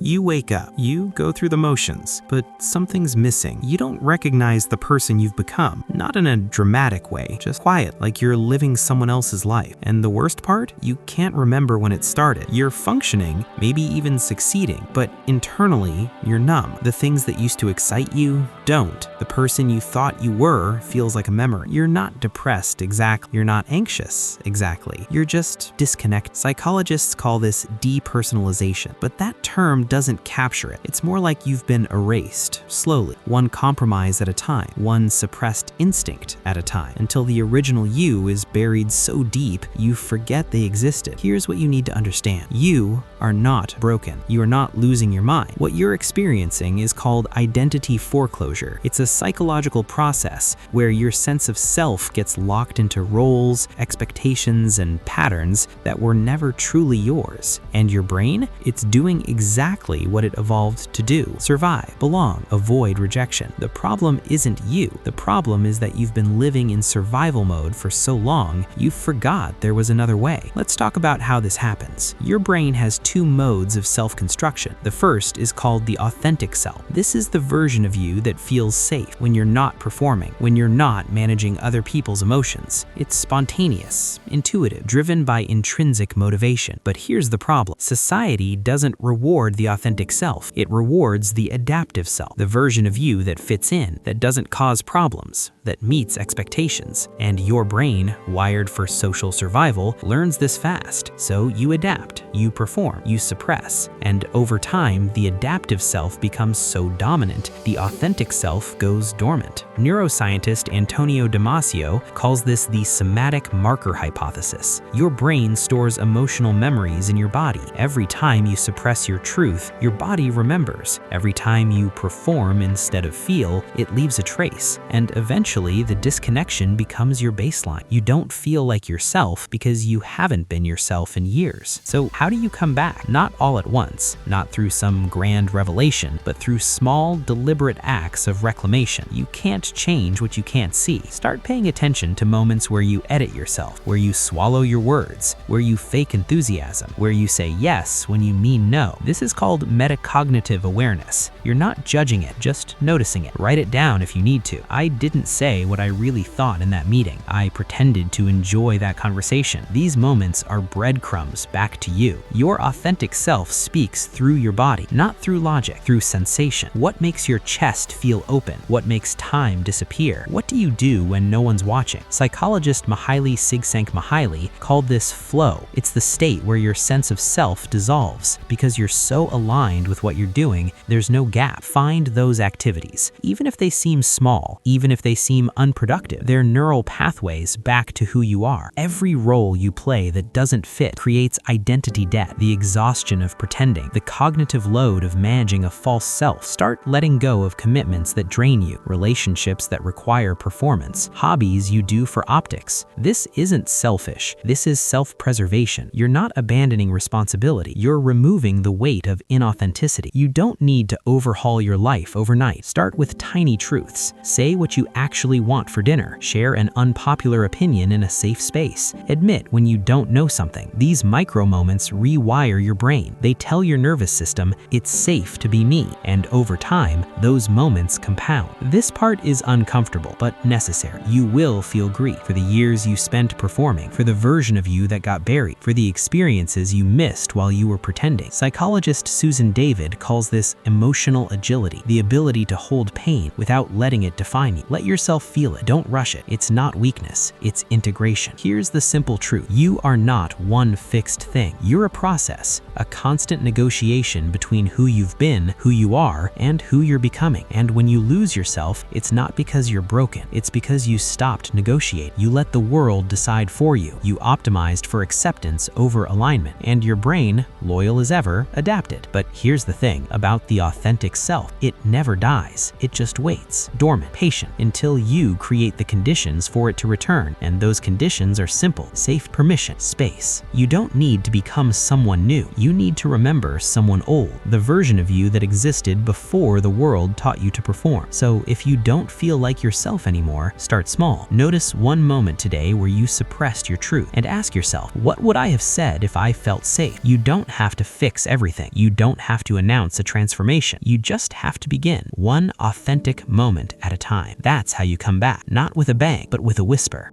You wake up, you go through the motions, but something's missing. You don't recognize the person you've become, not in a dramatic way, just quiet, like you're living someone else's life. And the worst part? You can't remember when it started. You're functioning, maybe even succeeding, but internally, you're numb. The things that used to excite you don't. The person you thought you were feels like a memory. You're not depressed exactly. You're not anxious exactly. You're just disconnected. Psychologists call this depersonalization, but that term doesn't capture it. It's more like you've been erased, slowly, one compromise at a time, one suppressed instinct at a time, until the original you is buried so deep you forget they existed. Here's what you need to understand. You are not broken. You are not losing your mind. What you're experiencing is called identity foreclosure. It's a psychological process where your sense of self gets locked into roles, expectations, and patterns that were never truly yours. And your brain? It's doing exactly what it evolved to do: survive, belong, avoid rejection. The problem isn't you. The problem is that you've been living in survival mode for so long, you forgot there was another way. Let's talk about how this happens. Your brain has two modes of self-construction. The first is called the authentic self. This is the version of you that feels safe when you're not performing, when you're not managing other people's emotions. It's spontaneous, intuitive, driven by intrinsic motivation. But here's the problem. Society doesn't reward the authentic self. It rewards the adaptive self, the version of you that fits in, that doesn't cause problems, that meets expectations. And your brain, wired for social survival, learns this fast. So you adapt, you perform, you suppress. And over time, the adaptive self becomes so dominant, the authentic self goes dormant. Neuroscientist Antonio Damasio calls this the somatic marker hypothesis. Your brain stores emotional memories in your body. Every time you suppress your truth, your body remembers. Every time you perform instead of feel, it leaves a trace. And eventually, the disconnection becomes your baseline. You don't feel like yourself because you haven't been yourself in years. So how do you come back? Not all at once, not through some grand revelation, but through small, deliberate acts of reclamation. You can't change what you can't see. Start paying attention to moments where you edit yourself, where you swallow your words, where you fake enthusiasm, where you say yes when you mean no. This is called metacognitive awareness. You're not judging it, just noticing it. Write it down if you need to. I didn't say what I really thought in that meeting. I pretended to enjoy that conversation. These moments are breadcrumbs back to you. Your authentic self speaks through your body, not through logic, through sensation. What makes your chest feel open? What makes time disappear? What do you do when no one's watching? Psychologist Mihaly Csikszentmihalyi called this flow. It's the state where your sense of self dissolves. Because you're so aligned with what you're doing, there's no gap. Find those activities. Even if they seem small, even if they seem unproductive, they're neural pathways back to who you are. Every role you play that doesn't fit creates identity debt, the exhaustion of pretending, the cognitive load of managing a false self. Start letting go of commitments that drain you, relationships that require performance, hobbies you do for optics. This isn't selfish. This is self-preservation. You're not abandoning responsibility. You're removing the weight of inauthenticity. You don't need to overhaul your life overnight. Start with tiny truths. Say what you actually want for dinner. Share an unpopular opinion in a safe space. Admit when you don't know something. These micro moments rewire your brain. They tell your nervous system it's safe to be me. And over time, those moments compound. This part is uncomfortable, but necessary. You will feel grief for the years you spent performing, for the version of you that got buried, for the experiences you missed while you were pretending. Psychologist Susan David calls this emotional agility, the ability to hold pain without letting it define you. Let yourself feel it. Don't rush it. It's not weakness. It's integration. Here's the simple truth. You are not one fixed thing. You're a process, a constant negotiation between who you've been, who you are, and who you're becoming. And when you lose yourself, it's not because you're broken. It's because you stopped negotiating. You let the world decide for you. You optimized for acceptance over alignment. And your brain, loyal as ever, adapted. But here's the thing about the authentic self. It never dies. It just waits, dormant, patient, until you create the conditions for it to return, and those conditions are simple: safe, permission, space. You don't need to become someone new. You need to remember someone old, the version of you that existed before the world taught you to perform. So if you don't feel like yourself anymore, start small. Notice one moment today where you suppressed your truth and ask yourself, what would I have said if I felt safe? You don't have to fix everything. You don't have to announce a transformation. You just have to begin, one authentic moment at a time. That's how you come back, not with a bang, but with a whisper.